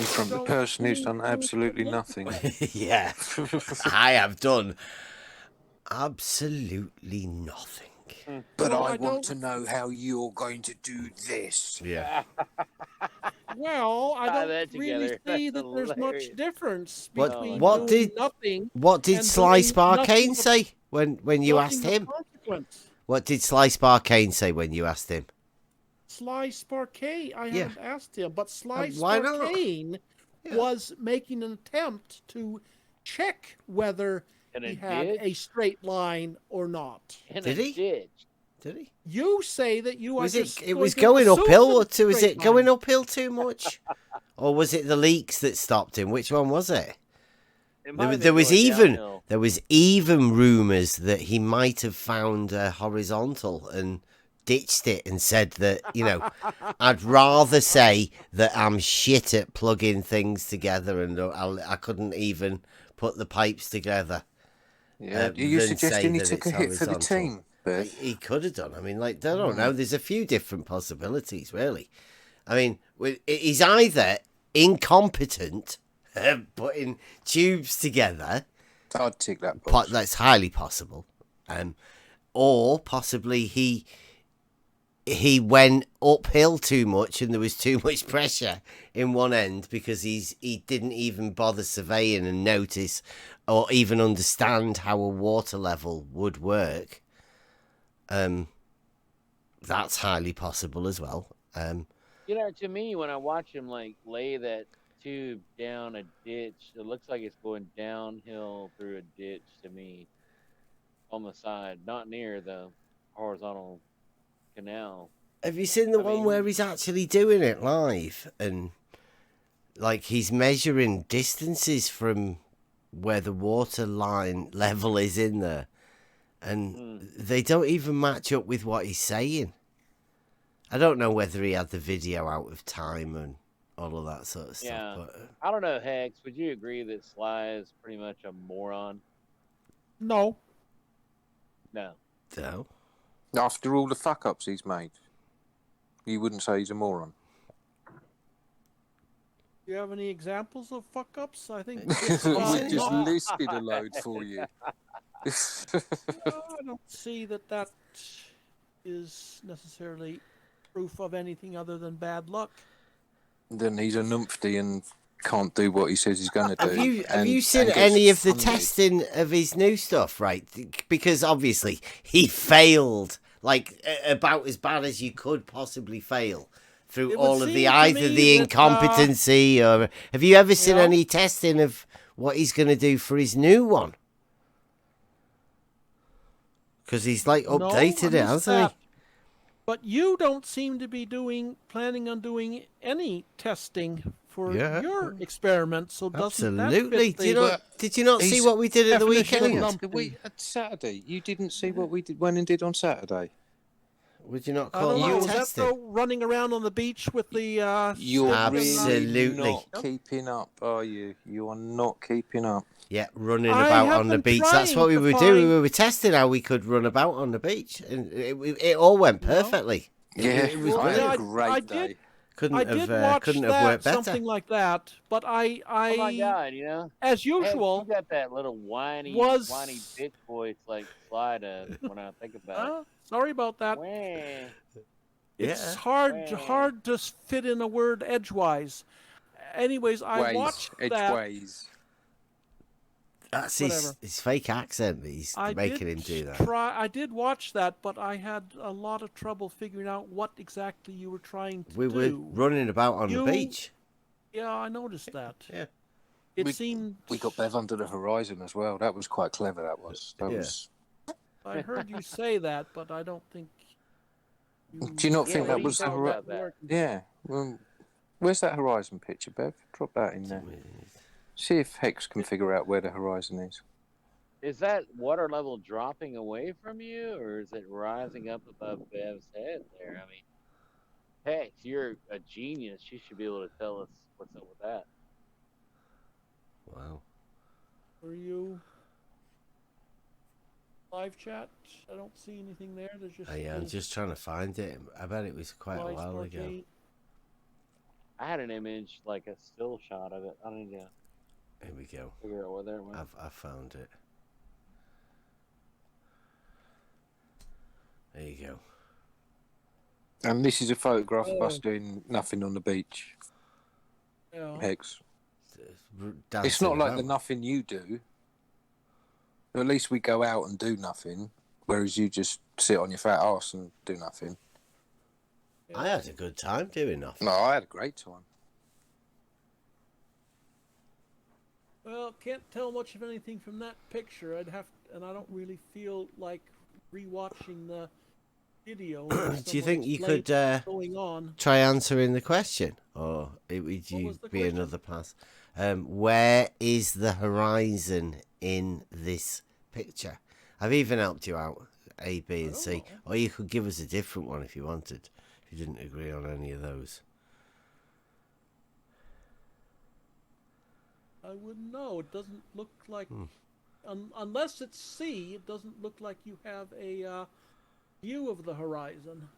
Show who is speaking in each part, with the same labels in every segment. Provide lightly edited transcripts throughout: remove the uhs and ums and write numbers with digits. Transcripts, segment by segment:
Speaker 1: From the person who's done absolutely nothing.
Speaker 2: Yeah, I have done absolutely nothing.
Speaker 1: But
Speaker 3: Well,
Speaker 1: I
Speaker 3: I
Speaker 1: want
Speaker 3: don't-
Speaker 1: to know how you're going to do this.
Speaker 2: Yeah.
Speaker 3: Well, I
Speaker 4: Tie
Speaker 3: don't
Speaker 4: that
Speaker 3: really
Speaker 4: together.
Speaker 3: see
Speaker 4: That's
Speaker 3: that there's much
Speaker 4: hilarious.
Speaker 3: difference
Speaker 2: What-
Speaker 3: between
Speaker 2: what
Speaker 3: doing
Speaker 2: did-
Speaker 3: nothing
Speaker 2: What did
Speaker 3: and
Speaker 2: Sly
Speaker 3: doing
Speaker 2: Sparkane
Speaker 3: nothing
Speaker 2: say when you asked
Speaker 3: nothing of
Speaker 2: him?
Speaker 3: consequence.
Speaker 2: What did Sly Sparkane say when you asked him?
Speaker 3: Sly Sparkane, I
Speaker 2: Yeah.
Speaker 3: haven't asked him, but Sly
Speaker 2: Why not?
Speaker 3: Sparkane
Speaker 2: Yeah.
Speaker 3: was making an attempt to check whether
Speaker 4: In
Speaker 3: he
Speaker 4: a
Speaker 3: had
Speaker 4: ditch?
Speaker 3: a straight line or not.
Speaker 4: In
Speaker 2: Did
Speaker 4: a
Speaker 2: he?
Speaker 4: ditch.
Speaker 2: Did he?
Speaker 3: You say that you are
Speaker 2: Was
Speaker 3: just
Speaker 2: it was
Speaker 3: to
Speaker 2: going
Speaker 3: assume
Speaker 2: uphill, or
Speaker 3: that it's a
Speaker 2: was
Speaker 3: straight
Speaker 2: it going
Speaker 3: line.
Speaker 2: uphill too much? Or was it the leaks that stopped him? Which one was it?
Speaker 4: It might have
Speaker 2: There
Speaker 4: been
Speaker 2: was
Speaker 4: going
Speaker 2: even
Speaker 4: downhill.
Speaker 2: there was even rumours that he might have found a horizontal and ditched it and said that, I'd rather say that I'm shit at plugging things together and I couldn't even put the pipes together.
Speaker 1: Yeah. Are you
Speaker 2: than
Speaker 1: suggesting
Speaker 2: say
Speaker 1: he
Speaker 2: that
Speaker 1: took
Speaker 2: it's
Speaker 1: a hit for the
Speaker 2: horizontal.
Speaker 1: team, Bev?
Speaker 2: He could have done. I mean, I don't know. There's a few different possibilities, really. I mean, he's either incompetent at putting tubes together.
Speaker 1: I'd tick that box.
Speaker 2: That's highly possible. Or possibly he went uphill too much and there was too much pressure in one end because he didn't even bother surveying and notice or even understand how a water level would work. That's highly possible as well.
Speaker 4: To me, when I watch him lay that tube down a ditch, it looks like it's going downhill through a ditch to me on the side, not near the horizontal canal.
Speaker 2: Have you seen the one where he's actually doing it live and he's measuring distances from where the water line level is in there, and they don't even match up with what he's saying. I don't know whether he had the video out of time and all of that sort of stuff.
Speaker 4: Yeah.
Speaker 2: But
Speaker 4: I don't know, Hex. Would you agree that Sly is pretty much a moron?
Speaker 3: No.
Speaker 4: No.
Speaker 2: no.
Speaker 1: After all the fuck-ups he's made, you wouldn't say he's a moron.
Speaker 3: Do you have any examples of fuck ups? I think
Speaker 1: He's just listed a load for you.
Speaker 3: I don't see that is necessarily proof of anything other than bad luck.
Speaker 1: Then he's a numpty and can't do what he says he's going to do.
Speaker 2: Have you seen
Speaker 1: gets
Speaker 2: any of the
Speaker 1: funded.
Speaker 2: testing of his new stuff? Right, because obviously he failed about as bad as you could possibly fail through
Speaker 3: It would
Speaker 2: all of the
Speaker 3: seem to
Speaker 2: either
Speaker 3: me
Speaker 2: the
Speaker 3: that,
Speaker 2: incompetency or have you ever seen
Speaker 3: Yeah.
Speaker 2: any testing of what he's going to do for his new one? Because he's
Speaker 3: No,
Speaker 2: updated
Speaker 3: I
Speaker 2: it,
Speaker 3: missed
Speaker 2: hasn't
Speaker 3: that.
Speaker 2: he?
Speaker 3: But you don't seem to be planning on doing any testing for
Speaker 2: Yeah.
Speaker 3: your experiment. So doesn't
Speaker 2: Absolutely.
Speaker 3: that fit
Speaker 2: Did you not see
Speaker 1: He's
Speaker 2: what we did at the
Speaker 3: definition of
Speaker 2: weekend?
Speaker 3: numpty?
Speaker 1: Saturday. You didn't see what we went and did on Saturday.
Speaker 2: Would you not
Speaker 3: I
Speaker 2: call
Speaker 3: don't know.
Speaker 2: that
Speaker 3: Was that
Speaker 2: testing?
Speaker 3: though running around on the beach with the
Speaker 1: You're
Speaker 3: stick and,
Speaker 2: Absolutely.
Speaker 1: really not keeping up, are you? You are not keeping up.
Speaker 2: Yeah, running
Speaker 3: I
Speaker 2: about
Speaker 3: have
Speaker 2: on the
Speaker 3: been
Speaker 2: beach. That's what
Speaker 3: trying
Speaker 2: we
Speaker 3: to
Speaker 2: were doing.
Speaker 3: find-
Speaker 2: We were testing how we could run about on the beach, and it all went perfectly.
Speaker 1: Yeah,
Speaker 2: it was
Speaker 1: I had
Speaker 2: brilliant.
Speaker 1: a great
Speaker 3: I
Speaker 1: day.
Speaker 3: did-
Speaker 2: Couldn't
Speaker 3: I
Speaker 2: have
Speaker 3: did watch
Speaker 2: couldn't have
Speaker 3: that,
Speaker 2: worked better.
Speaker 3: something like that, but
Speaker 4: Oh my God,
Speaker 3: as
Speaker 4: Hex,
Speaker 3: usual,
Speaker 4: you got that little whiny
Speaker 3: was-
Speaker 4: bitch voice like Sly does when I think about
Speaker 3: sorry about that.
Speaker 4: it. Wah.
Speaker 3: It's
Speaker 2: Yeah.
Speaker 3: hard to fit in a word edgewise. Anyways, I watched that.
Speaker 1: Edgeways.
Speaker 2: That's
Speaker 3: whatever.
Speaker 2: his fake accent that he's
Speaker 3: I
Speaker 2: making
Speaker 3: did
Speaker 2: him do that.
Speaker 3: I did watch that, but I had a lot of trouble figuring out what exactly you were trying to
Speaker 2: We
Speaker 3: do.
Speaker 2: were running about on
Speaker 3: You-
Speaker 2: the beach.
Speaker 3: Yeah, I noticed that.
Speaker 2: Yeah.
Speaker 3: It seemed.
Speaker 1: We got Bev under the horizon as well. That was quite clever. That was. That
Speaker 2: Yeah.
Speaker 1: was.
Speaker 3: I heard you say that, but I don't think.
Speaker 1: Do you not
Speaker 4: Yeah,
Speaker 1: think
Speaker 4: what
Speaker 1: that
Speaker 4: do you
Speaker 1: was the
Speaker 4: think
Speaker 1: horizon?
Speaker 4: about that?
Speaker 1: Yeah. Well, where's that horizon picture, Bev? Drop that in there. See if Hex can figure out where the horizon is.
Speaker 4: Is that water level dropping away from you, or is it rising up above Bev's head there? I mean, Hex, you're a genius. You should be able to tell us what's up with that.
Speaker 2: Wow.
Speaker 3: Were you live chat? I don't see anything there. There's just.
Speaker 2: Yeah, I'm just trying to find it. I bet it was quite a
Speaker 3: Sly
Speaker 2: while ago.
Speaker 3: Sparkane.
Speaker 4: I had an image like a still shot of it. I don't know.
Speaker 2: Here we go.
Speaker 4: Figure out whether it went.
Speaker 2: I've found it. There you go.
Speaker 1: And this is a photograph of us doing nothing on the beach.
Speaker 3: Yeah.
Speaker 1: Hex. It's
Speaker 2: Dancing
Speaker 1: not like the
Speaker 2: about.
Speaker 1: nothing you do. At least we go out and do nothing, whereas you just sit on your fat ass and do nothing.
Speaker 2: I had a good time doing nothing.
Speaker 1: No, I had a great time.
Speaker 3: Well, can't tell much of anything from that picture. And I don't really feel like rewatching the video.
Speaker 2: Do you think you
Speaker 3: Explain
Speaker 2: could
Speaker 3: what's going on?
Speaker 2: try answering the question, or would
Speaker 3: What
Speaker 2: you
Speaker 3: was the
Speaker 2: be
Speaker 3: question?
Speaker 2: another pass? Where is the horizon in this picture? I've even helped you out, A, B, and C, or you could give us a different one if you wanted. If you didn't agree on any of those.
Speaker 3: I wouldn't know. It doesn't look like, unless it's C, it doesn't look like you have a view of the horizon.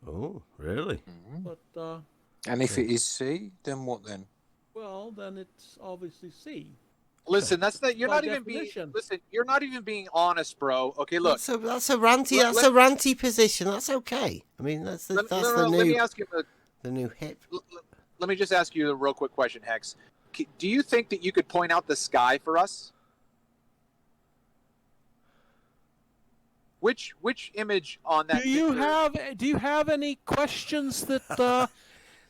Speaker 2: Oh, really?
Speaker 3: But
Speaker 1: And if it is C, then what then?
Speaker 3: well, then it's obviously C.
Speaker 5: Listen, that's not. You're
Speaker 3: By
Speaker 5: not even being.
Speaker 3: definition.
Speaker 5: Listen, you're not even being honest, bro. Okay, look.
Speaker 2: That's a ranty.
Speaker 5: Let-
Speaker 2: That's a ranty position. That's okay. I mean, that's the
Speaker 5: Let me
Speaker 2: new
Speaker 5: ask you.
Speaker 2: the new hip.
Speaker 5: Let me just ask you a real quick question, Hex. Do you think that you could point out the sky for us? Which image on that?
Speaker 3: Do you
Speaker 5: picture-
Speaker 3: have any questions that are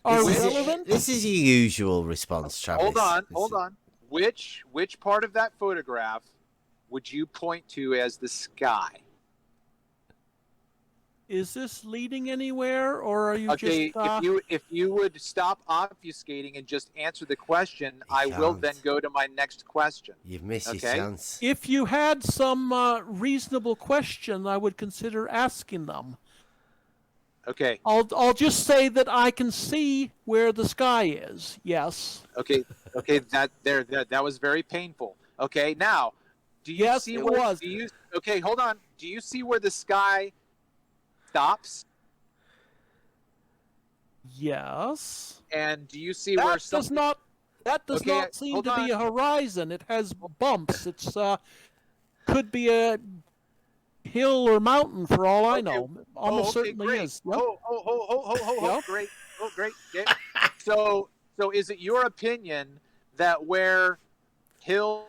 Speaker 3: relevant?
Speaker 2: This is your usual response, Travis.
Speaker 5: Hold on. Which part of that photograph would you point to as the sky?
Speaker 3: Is this leading anywhere, or are you
Speaker 5: Okay,
Speaker 3: just?
Speaker 5: if you would stop obfuscating and just answer the question,
Speaker 2: You
Speaker 5: I will
Speaker 2: can't.
Speaker 5: then go to my next question.
Speaker 2: You've missed your
Speaker 5: Okay.
Speaker 2: chance.
Speaker 3: If you had some reasonable question, I would consider asking them.
Speaker 5: Okay,
Speaker 3: I'll just say that I can see where the sky is. Yes.
Speaker 5: okay, that was very painful. Okay, now, do you
Speaker 3: Yes,
Speaker 5: see
Speaker 3: it
Speaker 5: where?
Speaker 3: was.
Speaker 5: Okay, hold on. Do you see where the sky stops?
Speaker 3: Yes.
Speaker 5: And do you see where
Speaker 3: That does not. That does
Speaker 5: Okay,
Speaker 3: not seem
Speaker 5: hold
Speaker 3: to be a
Speaker 5: on.
Speaker 3: horizon. It has bumps. It's could be a hill or mountain for all I
Speaker 5: Okay.
Speaker 3: know. Almost
Speaker 5: okay,
Speaker 3: certainly
Speaker 5: great.
Speaker 3: is. Yep.
Speaker 5: Oh,
Speaker 3: Yep.
Speaker 5: great. Oh, great. Okay. So is it your opinion that where hills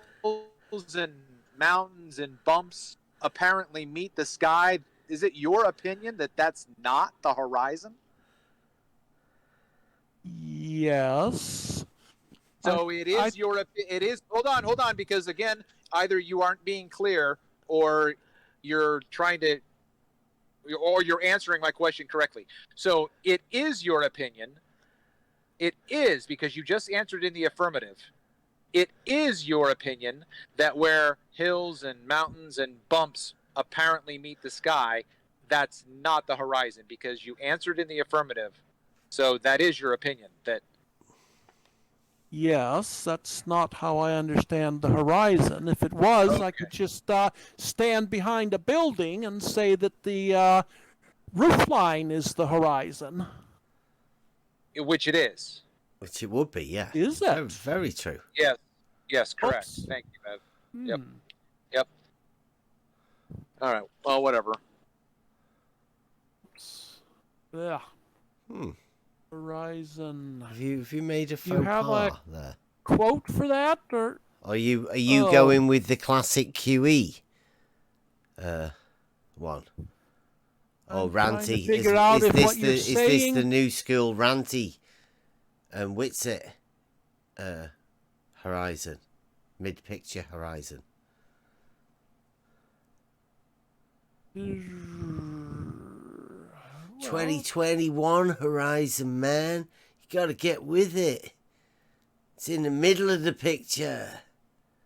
Speaker 5: and mountains and bumps apparently meet the sky, is it your opinion that that's not the horizon?
Speaker 3: Yes.
Speaker 5: So it is it is. Hold on, because again, either you aren't being clear or you're trying to, or you're answering my question correctly. So it is your opinion. It is, because you just answered in the affirmative. It is your opinion that where hills and mountains and bumps apparently meet the sky, that's not the horizon, because you answered in the affirmative. So that is your opinion that.
Speaker 3: Yes, that's not how I understand the horizon. If it was, I could just stand behind a building and say that the roof line is the horizon.
Speaker 5: Which it is.
Speaker 2: Which it would be, yeah.
Speaker 3: Is
Speaker 2: Very,
Speaker 3: it?
Speaker 2: very true.
Speaker 5: Yes, correct.
Speaker 3: Oops.
Speaker 5: Thank you, Bev.
Speaker 3: Hmm.
Speaker 5: Yep. All right. Well, whatever.
Speaker 3: Yeah.
Speaker 2: Hmm.
Speaker 3: Horizon.
Speaker 2: Have you made a
Speaker 3: You
Speaker 2: faux
Speaker 3: have
Speaker 2: pas
Speaker 3: a-
Speaker 2: there?
Speaker 3: Quote for that, or
Speaker 2: Are you
Speaker 3: Oh.
Speaker 2: going with the classic QE? One. Oh,
Speaker 3: I'm trying to
Speaker 2: Ranty.
Speaker 3: figure out if
Speaker 2: this
Speaker 3: what
Speaker 2: the
Speaker 3: you're
Speaker 2: is this
Speaker 3: saying-
Speaker 2: the new school Ranty and Whitsett horizon, mid picture horizon? 2021 horizon, man. You gotta get with it. It's in the middle of the picture.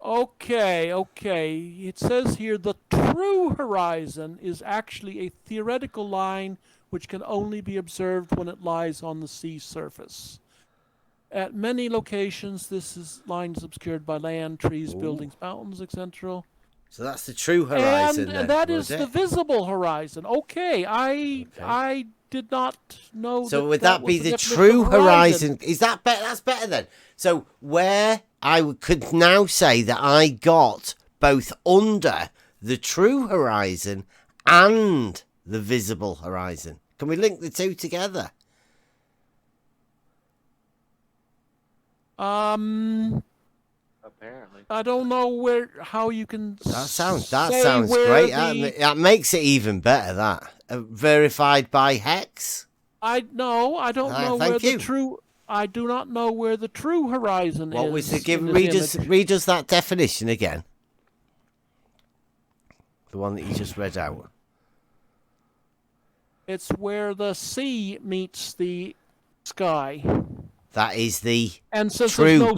Speaker 3: Okay. It says here the true horizon is actually a theoretical line which can only be observed when it lies on the sea surface. At many locations, line is obscured by land, trees, buildings, mountains, etc.
Speaker 2: So that's the true horizon.
Speaker 3: And
Speaker 2: then,
Speaker 3: that
Speaker 2: was
Speaker 3: is the
Speaker 2: it?
Speaker 3: visible horizon. Okay, I did not know.
Speaker 2: So
Speaker 3: that
Speaker 2: would that
Speaker 3: was
Speaker 2: be
Speaker 3: the
Speaker 2: the
Speaker 3: definition
Speaker 2: true
Speaker 3: of
Speaker 2: horizon? Is that better? That's better then. So where could now say that I got both under the true horizon and the visible horizon. Can we link the two together?
Speaker 4: Apparently.
Speaker 3: I don't know how you can.
Speaker 2: That sounds
Speaker 3: say where
Speaker 2: great.
Speaker 3: the-
Speaker 2: That makes it even better. That verified by Hex.
Speaker 3: I don't know where
Speaker 2: thank you.
Speaker 3: the true. I do not know where the true horizon
Speaker 2: What
Speaker 3: is.
Speaker 2: was the give?
Speaker 3: in this image.
Speaker 2: Read us that definition again. The one that you just read out.
Speaker 3: It's where the sea meets the sky.
Speaker 2: That is the
Speaker 3: And since
Speaker 2: true.
Speaker 3: there's no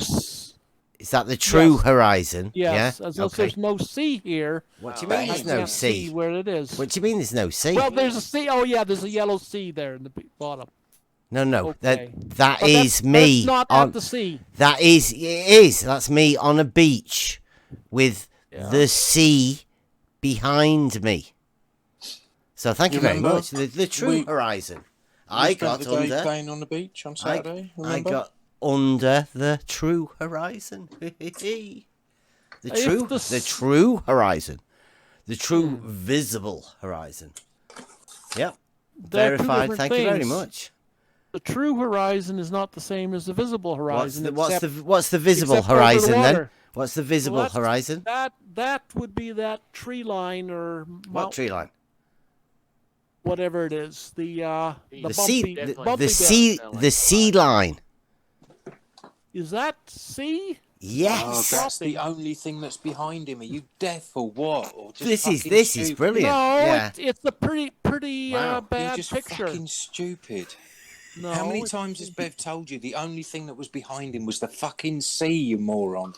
Speaker 2: Is that the true
Speaker 3: Yes.
Speaker 2: horizon?
Speaker 3: yes,
Speaker 2: Yeah.
Speaker 3: and since there's no sea here,
Speaker 2: What do you
Speaker 4: Wow.
Speaker 2: mean
Speaker 3: I
Speaker 2: there's no
Speaker 3: can't see
Speaker 2: sea?
Speaker 3: where it is.
Speaker 2: What do you mean there's no sea?
Speaker 3: Well, there's a sea. Oh yeah, there's a yellow sea there in the bottom.
Speaker 2: No.
Speaker 3: Okay.
Speaker 2: That
Speaker 3: But
Speaker 2: is
Speaker 3: that's
Speaker 2: me
Speaker 3: not
Speaker 2: on.
Speaker 3: at the sea.
Speaker 2: It is. That's me on a beach with the sea behind me. So thank you very
Speaker 1: Remember,
Speaker 2: much. The true
Speaker 1: we-
Speaker 2: horizon.
Speaker 1: We
Speaker 2: I
Speaker 1: spent
Speaker 2: got
Speaker 1: the day
Speaker 2: under.
Speaker 1: playing on the beach on Saturday.
Speaker 2: I
Speaker 1: Remember?
Speaker 2: got under the true horizon. the true horizon. The true visible horizon. Yep.
Speaker 3: They're two
Speaker 2: Verified.
Speaker 3: different
Speaker 2: Thank you very
Speaker 3: things.
Speaker 2: much.
Speaker 3: The true horizon is not the same as the visible horizon.
Speaker 2: What's
Speaker 3: except-
Speaker 2: the visible
Speaker 3: except over the
Speaker 2: horizon then?
Speaker 3: water.
Speaker 2: What's the visible
Speaker 3: Well, that's-
Speaker 2: horizon?
Speaker 3: That would be that tree line or
Speaker 2: What tree line?
Speaker 3: whatever it is. The
Speaker 2: The sea.
Speaker 3: bumpy,
Speaker 2: The
Speaker 3: bumpy bit.
Speaker 2: sea.
Speaker 4: Sound like
Speaker 2: The sea line.
Speaker 3: Is that sea?
Speaker 1: Oh,
Speaker 2: Yes.
Speaker 1: that's the only thing that's behind him. Are you deaf or what? Or just
Speaker 2: This is
Speaker 1: fucking stupid?
Speaker 2: brilliant.
Speaker 3: No,
Speaker 2: Yeah.
Speaker 3: it's a pretty
Speaker 2: Wow.
Speaker 1: You're
Speaker 3: bad
Speaker 1: just
Speaker 3: picture.
Speaker 1: fucking stupid.
Speaker 3: No,
Speaker 1: How many
Speaker 3: it-
Speaker 1: times has Bev told you the only thing that was behind him was the fucking sea, you moron?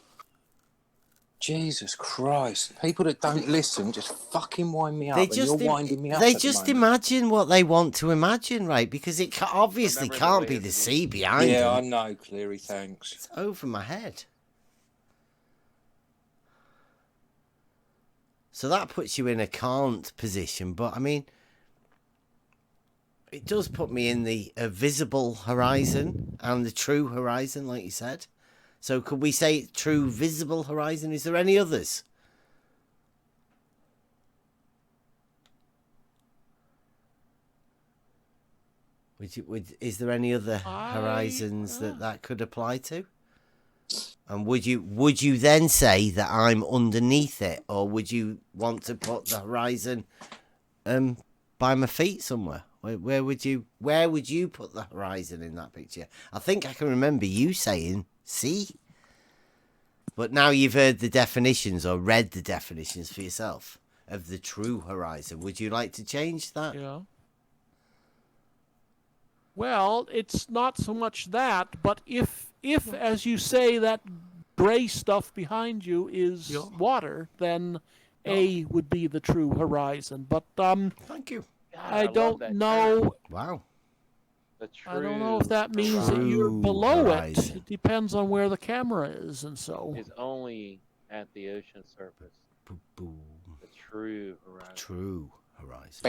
Speaker 1: Jesus Christ. People that don't listen just fucking wind me up.
Speaker 2: They
Speaker 1: and
Speaker 2: just
Speaker 1: you're winding me up.
Speaker 2: they
Speaker 1: at the
Speaker 2: just
Speaker 1: moment.
Speaker 2: imagine what they want to imagine, right? Because it obviously
Speaker 4: Remember the
Speaker 2: can't be
Speaker 4: way
Speaker 2: the
Speaker 4: it's-
Speaker 2: sea behind
Speaker 1: Yeah, I
Speaker 2: them.
Speaker 1: know, Cleary, thanks.
Speaker 2: It's over my head. So that puts you in a can't position, but I mean, it does put me in the visible horizon and the true horizon, like you said. So could we say true visible horizon? Is there any others? Is there any other horizons that could apply to? And would you then say that I'm underneath it, or would you want to put the horizon by my feet somewhere? Where would you put the horizon in that picture? I think I can remember you saying sea. But now you've heard the definitions or read the definitions for yourself of the true horizon. Would you like to change that?
Speaker 3: Yeah. Well, it's not so much that, but if as you say that gray stuff behind you is water, then A would be the true horizon. But
Speaker 2: Thank you.
Speaker 4: God,
Speaker 3: I
Speaker 4: love
Speaker 3: don't
Speaker 4: that
Speaker 3: know.
Speaker 4: term.
Speaker 2: Wow.
Speaker 4: The true
Speaker 3: I don't know if that means that you're
Speaker 2: True
Speaker 3: below
Speaker 2: horizon.
Speaker 3: it. It depends on where the camera is, and so.
Speaker 4: is only at the ocean surface.
Speaker 2: Boom.
Speaker 4: The true horizon.
Speaker 2: True horizon.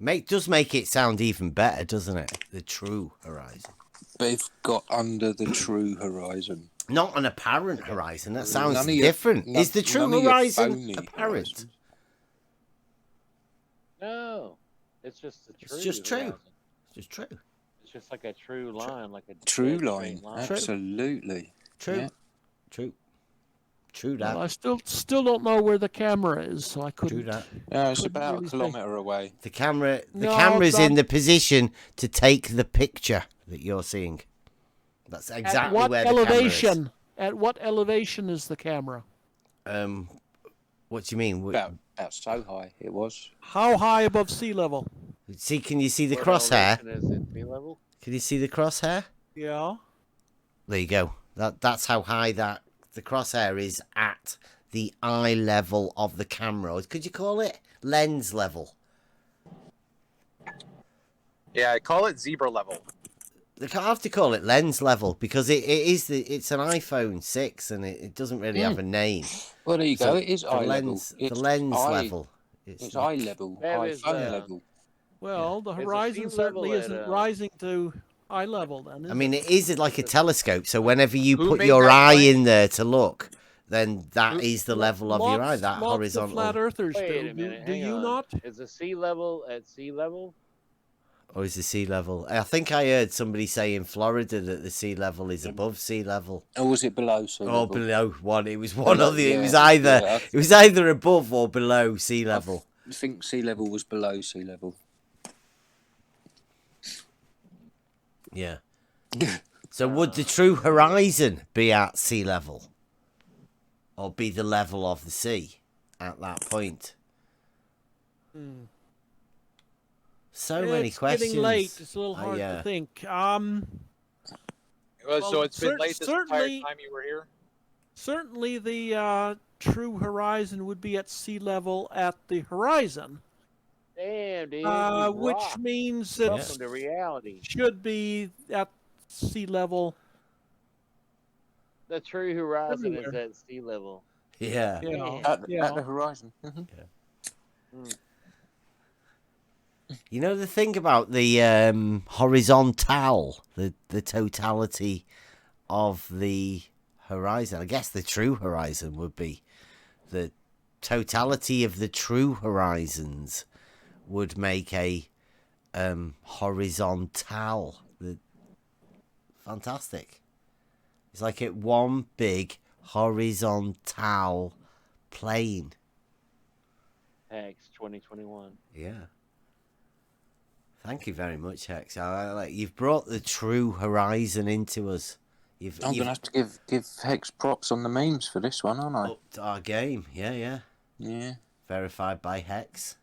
Speaker 1: Bam.
Speaker 2: Does make it sound even better, doesn't it? The true horizon.
Speaker 1: Bev got under the true horizon.
Speaker 2: Not an apparent horizon. That sounds
Speaker 1: None of your-
Speaker 2: different.
Speaker 1: none-
Speaker 2: Is the true
Speaker 1: none of your
Speaker 2: horizon
Speaker 1: phony
Speaker 2: apparent?
Speaker 1: horizons.
Speaker 4: No, it's just the true.
Speaker 2: It's just true.
Speaker 4: horizon.
Speaker 2: It's just true.
Speaker 4: It's just like a true line, like a
Speaker 1: True
Speaker 4: dead
Speaker 1: line.
Speaker 4: straight
Speaker 1: Absolutely.
Speaker 2: True.
Speaker 1: Yeah.
Speaker 2: True. True that.
Speaker 3: Well, I still don't know where the camera is, so I couldn't.
Speaker 2: True that.
Speaker 1: Yeah, it's
Speaker 3: Couldn't
Speaker 1: about
Speaker 3: really
Speaker 1: a
Speaker 3: say.
Speaker 1: kilometre away.
Speaker 2: The
Speaker 3: No,
Speaker 2: camera's in
Speaker 3: Don-
Speaker 2: the position to take the picture that you're seeing. That's
Speaker 3: At
Speaker 2: exactly
Speaker 3: what
Speaker 2: where
Speaker 3: elevation? At what elevation is the camera?
Speaker 2: the camera is. What do you mean?
Speaker 1: About so high it was.
Speaker 3: How high above sea level?
Speaker 2: See, can you see the
Speaker 4: What
Speaker 2: crosshair?
Speaker 4: elevation Is it sea level?
Speaker 2: Can you see the crosshair?
Speaker 3: Yeah.
Speaker 2: There you go. That's how high the crosshair is at the eye level of the camera. Could you call it lens level?
Speaker 5: Yeah, I call it zebra level.
Speaker 2: they have to call it lens level because it's an iPhone 6 and it doesn't really have a name.
Speaker 1: Well, there you
Speaker 2: So
Speaker 1: go. It is
Speaker 2: the
Speaker 1: eye
Speaker 2: lens,
Speaker 1: level.
Speaker 2: the lens
Speaker 1: eye,
Speaker 2: level.
Speaker 1: It's eye level.
Speaker 4: That is,
Speaker 1: iPhone level.
Speaker 3: Well, the
Speaker 4: It's a sea
Speaker 3: horizon certainly
Speaker 4: level
Speaker 3: isn't
Speaker 4: at,
Speaker 3: rising to eye level then, is
Speaker 2: I mean,
Speaker 3: it?
Speaker 2: it is like a telescope. So whenever you
Speaker 5: Who
Speaker 2: put
Speaker 5: made
Speaker 2: your
Speaker 5: that
Speaker 2: eye
Speaker 5: claim?
Speaker 2: in there to look, then that
Speaker 5: Who-
Speaker 2: is the level of your eye. That
Speaker 3: Lots
Speaker 2: horizontal.
Speaker 3: of flat earthers
Speaker 4: Wait
Speaker 3: do.
Speaker 4: a minute.
Speaker 3: Do
Speaker 4: Hang
Speaker 3: you
Speaker 4: on.
Speaker 3: not?
Speaker 4: Is the sea level at sea level?
Speaker 2: Or is the sea level? I think I heard somebody say in Florida that the sea level is above sea level.
Speaker 1: Or was it below sea
Speaker 2: Or
Speaker 1: level?
Speaker 2: below one. It was one
Speaker 1: Below,
Speaker 2: or the. It
Speaker 1: yeah,
Speaker 2: was either.
Speaker 1: yeah.
Speaker 2: It was either above or below sea level.
Speaker 1: I think sea level was below sea level.
Speaker 2: Yeah. So would the true horizon be at sea level, or be the level of the sea at that point? So many
Speaker 3: It's
Speaker 2: questions.
Speaker 3: getting late. It's a little hard
Speaker 2: yeah.
Speaker 3: to think.
Speaker 5: So
Speaker 3: Well,
Speaker 5: it's been late this entire
Speaker 3: certainly-
Speaker 5: time you were here.
Speaker 3: Certainly, the true horizon would be at sea level at the horizon,
Speaker 4: Damn, dude.
Speaker 3: which
Speaker 4: rock.
Speaker 3: means it
Speaker 4: Welcome to reality.
Speaker 3: should be at sea level.
Speaker 4: The true horizon is
Speaker 3: Everywhere.
Speaker 4: at sea level.
Speaker 2: Yeah.
Speaker 3: Yeah,
Speaker 1: At
Speaker 3: yeah.
Speaker 1: the horizon. Mhm.
Speaker 2: You know the thing about the horizontal, the totality of the horizon. I guess the true horizon would be the totality of the true horizons would make a horizontal. Fantastic. It's like it one big horizontal plane.
Speaker 4: Hex 2021.
Speaker 2: Yeah. Thank you very much, Hex. You've brought the true horizon into us.
Speaker 1: I'm going to have to give Hex props on the memes for this one, aren't I?
Speaker 2: upped our game. Yeah.
Speaker 1: Yeah.
Speaker 2: Verified by Hex.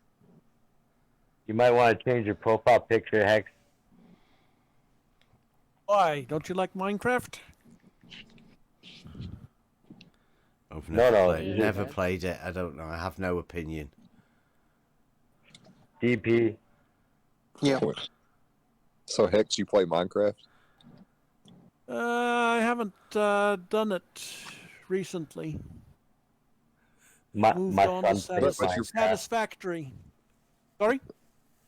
Speaker 6: You might want to change your profile picture, Hex.
Speaker 3: Why? Don't you like Minecraft?
Speaker 2: I've
Speaker 6: No,
Speaker 2: never played it. I don't know. I have no opinion.
Speaker 6: DP.
Speaker 1: Yeah.
Speaker 7: So Hex, you play Minecraft?
Speaker 3: I haven't done it recently.
Speaker 6: My
Speaker 3: Moved on to
Speaker 6: son plays Minecraft.
Speaker 3: Satisfactory. Sorry?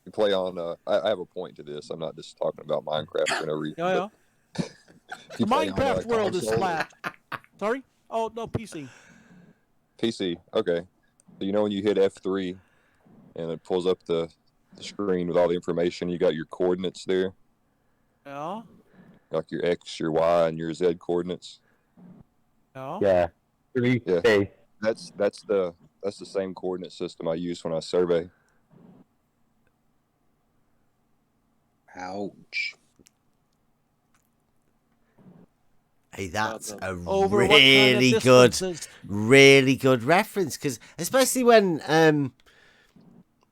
Speaker 7: You play on? I have a point to this. I'm not just talking about Minecraft for no reason.
Speaker 3: Yeah.
Speaker 7: but
Speaker 3: The
Speaker 7: you play on,
Speaker 3: Minecraft world is
Speaker 7: console?
Speaker 3: flat. Sorry? Oh, no, PC.
Speaker 7: PC. Okay. So you know when you hit F3 and it pulls up the screen with all the information, you got your coordinates there,
Speaker 3: Yeah.
Speaker 7: like your X, your Y, and your Z coordinates.
Speaker 3: Yeah.
Speaker 6: Yeah. Three
Speaker 7: Yeah.
Speaker 6: space.
Speaker 7: That's the same coordinate system I use when I survey.
Speaker 1: Ouch.
Speaker 2: Hey, that's a
Speaker 3: Over what kind of distances?
Speaker 2: really good reference. Because especially when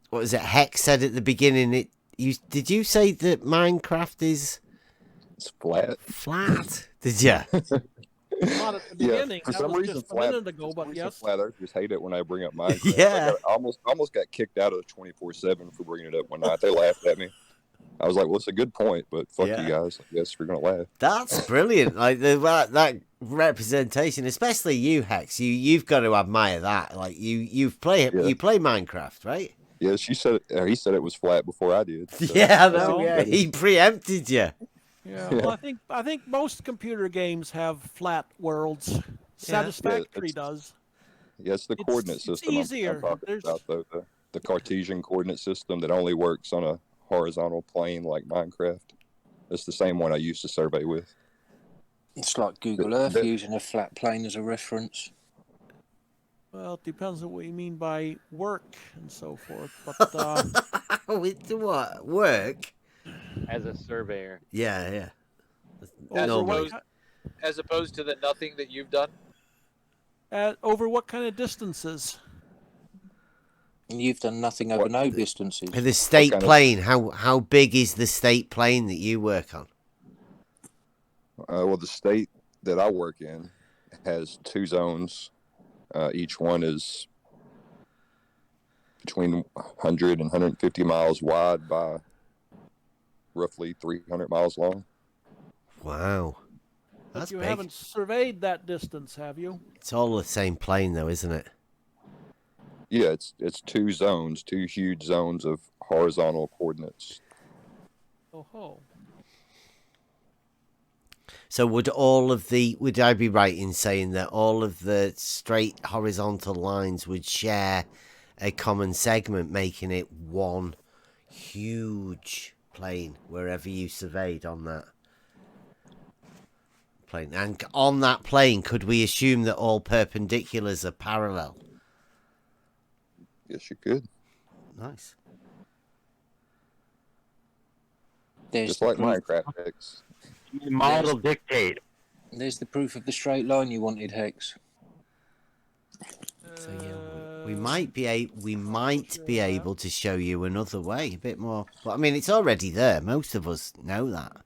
Speaker 2: what was it? Hex said at the beginning. Did you say that Minecraft is
Speaker 7: It's flat.
Speaker 2: flat? Did you?
Speaker 3: Not at the beginning.
Speaker 7: For
Speaker 3: That
Speaker 7: some
Speaker 3: was
Speaker 7: reason,
Speaker 3: just a minute ago, but yes.
Speaker 7: Flat Earthers hate it when I bring up Minecraft.
Speaker 2: Yeah.
Speaker 7: I almost got kicked out of the 24/7 for bringing it up one night. They laughed at me. I was like, "Well, it's a good point, but fuck
Speaker 2: Yeah.
Speaker 7: you guys. I guess we're gonna laugh."
Speaker 2: That's brilliant. Like that representation, especially you, Hex. You've got to admire that. Like you play Minecraft, right?
Speaker 7: Yeah, she said he said it was flat before I did. so
Speaker 2: Yeah, I
Speaker 7: that's
Speaker 2: know.
Speaker 7: good.
Speaker 2: Yeah, he preempted you.
Speaker 3: Yeah. Well, I think most computer games have flat worlds. Satisfactory
Speaker 7: it's-
Speaker 3: does.
Speaker 7: Yeah, it's the
Speaker 3: It's-
Speaker 7: coordinate
Speaker 3: it's
Speaker 7: system
Speaker 3: easier.
Speaker 7: I'm talking
Speaker 3: There's-
Speaker 7: about, though. The Cartesian coordinate system that only works on a horizontal plane like Minecraft. It's the same one I used to survey with.
Speaker 1: It's like Google Earth using a flat plane as a reference.
Speaker 3: Well, it depends on what you mean by work and so forth. But
Speaker 2: With the what? Work?
Speaker 4: As a surveyor.
Speaker 2: Yeah.
Speaker 5: As
Speaker 2: No,
Speaker 5: opposed, as opposed to the nothing that you've done.
Speaker 3: over what kind of distances?
Speaker 1: And you've done nothing over no distances.
Speaker 2: The state
Speaker 7: kind of-
Speaker 2: plane. How big is the state plane that you work on?
Speaker 7: Well, the state that I work in has 2 zones. Each one is between 100 and 150 miles wide by roughly 300 miles long.
Speaker 2: Wow.
Speaker 3: But
Speaker 2: That's
Speaker 3: you
Speaker 2: big.
Speaker 3: haven't surveyed that distance, have you?
Speaker 2: It's all the same plane, though, isn't it?
Speaker 7: Yeah, it's two zones, two huge zones of horizontal coordinates.
Speaker 3: Oh ho.
Speaker 2: So would I be right in saying that all of the straight horizontal lines would share a common segment, making it one huge plane wherever you surveyed on that plane? And on that plane, could we assume that all perpendiculars are parallel?
Speaker 7: Yes, you could.
Speaker 2: Nice.
Speaker 1: There's
Speaker 7: Just
Speaker 1: the
Speaker 7: like
Speaker 1: proof.
Speaker 7: Minecraft Hex.
Speaker 6: The model dictate.
Speaker 1: There's the proof of the straight line you wanted, Hex.
Speaker 2: So yeah, we might be able to show you another way, a bit more. But I mean, it's already there. Most of us know that.